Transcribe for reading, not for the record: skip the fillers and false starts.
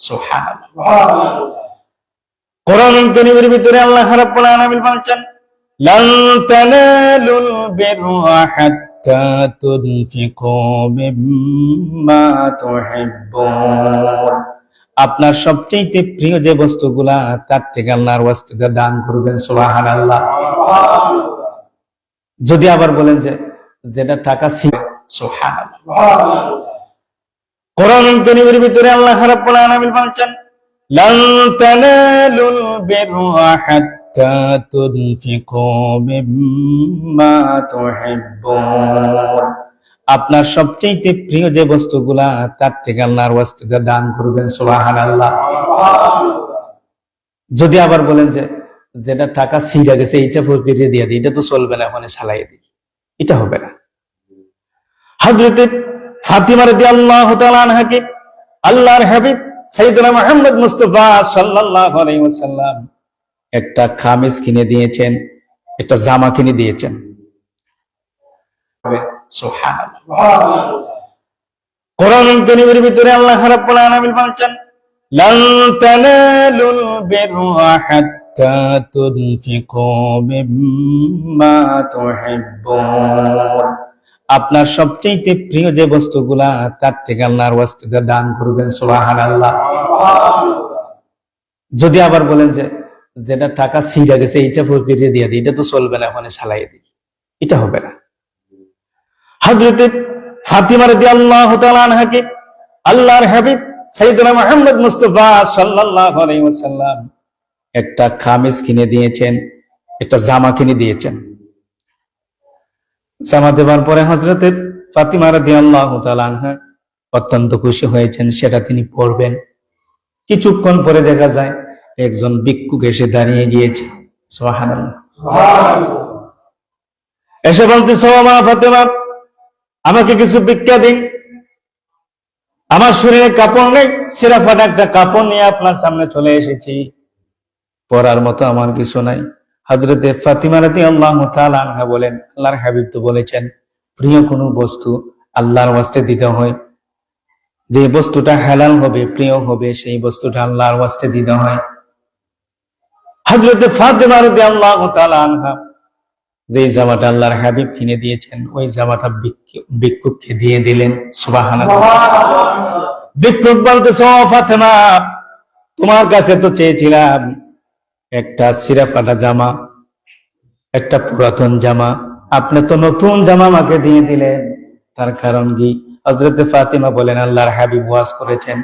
সুবহানাল্লাহ। কোরআন কারীমের ভিতরে আল্লাহ রাব্বুল আলামিন বলেন, লান তানালুল বিররা হাত্তা তুনফিকু মিম্মা তুহিব্বুন। আপনার সবচেয়ে প্রিয় যে বস্তুগুলা তার থেকে আল্লাহর ওয়াস্তে দান করবেন। সুবহানাল্লাহ। যদি আবার বলেন যে যেটা টাকা ছিল, সুবহানাল্লাহ। কোরআন কারীমের ভিতরে আল্লাহ রাব্বুল আলামিন বলেন, লান তানালুল বিররা হাত্তা তুনফিকু মিম্মা তুহিব্বুন। আপনার সবচেয়ে প্রিয় যে বস্তুগুলা তার থেকে আল্লাহর ওয়াস্তে দান করবেন। সুবহানাল্লাহ। যদি আবার বলেন যে যেটা টাকা ছিঁড়ে গেছে এইটা ফকিরে দিয়ে দিই, এটা তো চলবে না, এখন সালাই দিই, এটা হবে না। হযরত ফাতিমা রাদিয়াল্লাহু তাআলা আনহাকে আল্লাহর হাবিব সাইয়েদনা মুহাম্মদ মুস্তাফা সাল্লাল্লাহু আলাইহি ওয়াসাল্লাম একটা কামিজ কিনে দিয়েছেন, একটা জামা কিনে দিয়েছেন। সুবহানাল্লাহ। কোরআন কারীমের ভিতরে আল্লাহ রাব্বুল আলামিন বলেন, লান তানালুল বিররা হাত্তা তুনফিকু মিম্মা তুহিব্বুন। আপনার সবচেয়ে প্রিয় যে বস্তুগুলা তার থেকে আল্লাহর ওয়াস্তে দান করবেন। সুবহানাল্লাহ। যদি আবার বলেন যে যেটা টাকা ছিঁড়ে গেছে এইটা ফকিরে দিয়ে দিই, এটা তো চলবে না, এখন সালাই দিই, এটা হবে না। হযরত ফাতিমা রাদিয়াল্লাহু তাআলা আনহাকে আল্লাহর হাবিব সাইয়েদনা মুহাম্মদ মুস্তাফা সাল্লাল্লাহু আলাইহি ওয়াসাল্লাম একটা কামিজ কিনে দিয়েছেন, একটা জামা কিনে দিয়েছেন। জামা দেওয়ার পরে হযরত ফাতিমা রাদিয়াল্লাহু তাআলা আনহা অত্যন্ত খুশি হয়েছেন, সেটা তিনি পরবেন। কিছুক্ষণ পরে দেখা যায় একজন ভিক্ষুক এসে দাঁড়িয়ে গিয়েছে। সুবহানাল্লাহ। এসে বলতেছে, ও মা ফাতিমা, আমাকে কিছু ভিক্ষা দিন, আমার শরীরে কাপড় নেই, ছেঁড়া ফাটা একটা কাপড় নিয়ে আপনার সামনে চলে এসেছি, পরার মতো আমার কিছু নাই। হযরতে ফাতিমা রাদিয়াল্লাহু তাআলা আনহা বলেন, আল্লাহর হাবিব তো বলেছেন প্রিয় কোনো বস্তু আল্লাহর ওয়াস্তে দিতে হয়, যে বস্তুটা হালাল হবে, প্রিয় হবে, সেই বস্তুটা আল্লাহর ওয়াস্তে দিতে হয়। হযরতে ফাতিমা রাদিয়াল্লাহু তাআলা আনহা যে জামাটা আল্লাহর হাবিব কিনে দিয়েছেন, ওই জামাটা ভিক্ষুককে দিয়ে দিলেন। সুবহানাল্লাহ। ভিক্ষুক বলতেছে, ও ফাতিমা, তোমার কাছে তো চেয়েছিলাম একটা ছিঁড়া ফাটা জামা, একটা পুরাতন জামা, আপনি তো নতুন জামা আমাকে দিয়ে দিলেন, তার কারণ কি? হযরতে ফাতিমা বলেন, আল্লাহর হাবিব ওয়াজ করেছেন,